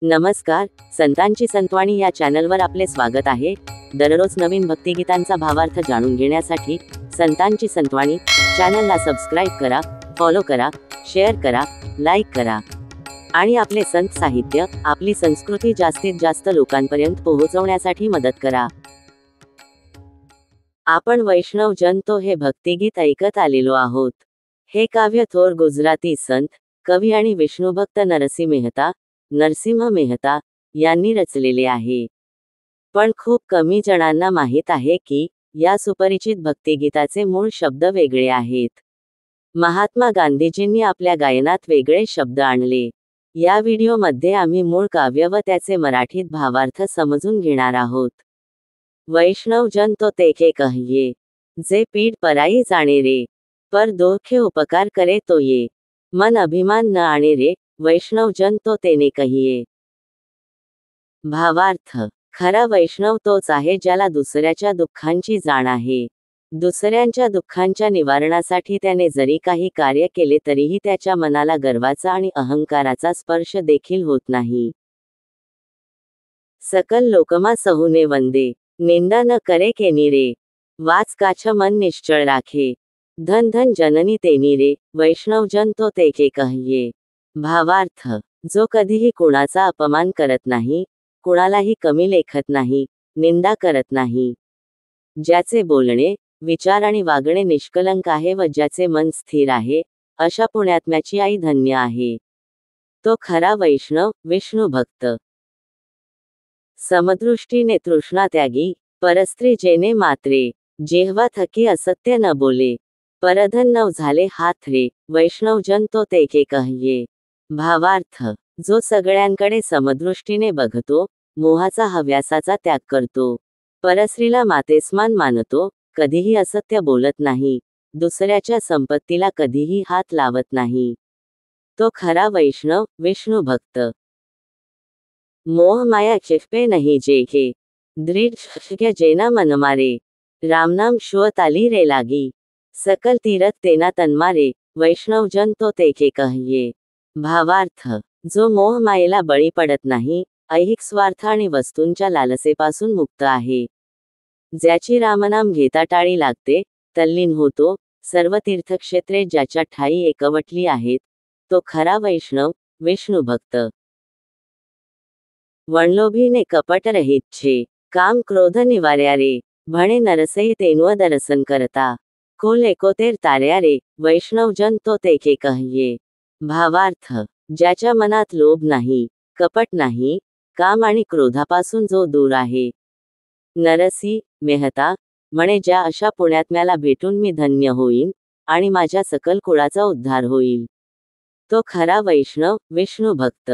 नमस्कार, संतांची संतवाणी या चॅनलवर आपले स्वागत आहे. दररोज नवीन भक्तिगीतांचा भावार्थ जाणून घेण्यासाठी संतांची संतवाणी चॅनलला सबस्क्राईब करा, फॉलो करा, शेअर करा, लाईक करा आणि आपले संत साहित्य, आपली संस्कृती जास्तीत जास्त लोकांपर्यंत पोहोचवण्यासाठी मदत करा. आपण वैष्णव जन तो हे भक्तिगीत ऐकत आलेलो आहोत. हे काव्य थोर गुजराती संत, कवी आणि विष्णुभक्त नरसिंह मेहता यांनी रचलेले आहे. पण खूप कमी जणांना माहीत आहे की या सुपरिचित भक्तिगीताचे मूळ शब्द वेगळे आहेत. महात्मा गांधीजींनी आपल्या गायनात वेगळे शब्द आणले. या व्हिडिओमध्ये आम्ही मूळ काव्य व त्याचे मराठीत भावार्थ समजून घेणार आहोत. वैष्णव जन तो तेके कहिये, जे पीड पराई जाणे रे, पर दोखे उपकार करे तो ये, मन अभिमान न आणे रे, वैष्णव जन तो तेने कहिये. भावार्थ: खरा वैष्णव तोच आहे ज्याला दुसऱ्याच्या दुःखांची जाण आहे. दुसऱ्यांच्या दुःखांच्या निवारणासाठी त्याने जरी काही कार्य केले तरीही त्याच्या मनाला गर्वाचा आणि अहंकाराचा स्पर्श देखील होत नाही. सकल लोकमा सहुने वंदे, निंदा न करे केनी रे, वाच काछ मन निश्चळ राखे, धन धन जननी तेनी रे, वैष्णव जन तो तेके कहिये. भावार्थ: जो कधीही कुणाचा अपमान करत नाही, कुणालाही कमी लेखत नाही, निंदा करत नाही, ज्याचे बोलणे, विचार आणि वागणे निष्कलंक आहे व ज्याचे मन स्थिर आहे, अशा पुण्यात्म्याची आई धन्य आहे. तो खरा वैष्णव, विष्णू भक्त. समदृष्टीने तृष्णा त्यागी, परस्त्री जेने मात्रे, जेव्हा थकी असत्य न बोले, परधन नव झाले हात रे, वैष्णव जन तो तेके कहिये. भावार्थ: जो सगळ्यांकडे समदृष्टीने बघतो, मोहाचा हव्यासाचा त्याग करतो, परस्त्रीला मातेसमान मानतो, कधीही असत्य बोलत नाही, दुसऱ्याच्या संपत्तीला कधीही हात लावत नाही, तो खरा वैष्णव, विष्णू भक्त. मोह माया चिखपे नहीं जेके, दृढ शक्य जेना मन मारे, रामनाम श्वत आली रे लागी, सकल तीरथ तेना तन्मारे, वैष्णव जन तो तेके कहिये. भावार्थ: जो मोह मायेला बळी पडत नाही, ऐहिक स्वार्थ आणि वस्तूंच्या लालसेपासून मुक्त आहे, ज्याची रामनाम घेता टाळी लागते, तल्लीन होतो, सर्व तीर्थक्षेत्रे ज्याच्या ठाई एकवटली आहेत, तो खरा वैष्णव, विष्णू भक्त. वणलोभीने कपट रहित छे, काम क्रोध निवार्या रे, म्हणे नरसई तेनुअ दर्शन करता, कुल एकोतेर तार्या रे, वैष्णव जन तो तेके कहिये. भावार्थ: ज्याच्या मनात लोभ नाही, कपट नाही, काम आणि क्रोधापासून जो दूर आहे. नरसी मेहता म्हणे ज्या अशा पुण्यात्म्याला भेटून मी धन्य होईन आणि माझ्या सकल कुळाचा उद्धार होईल, तो खरा वैष्णव, विष्णू भक्त.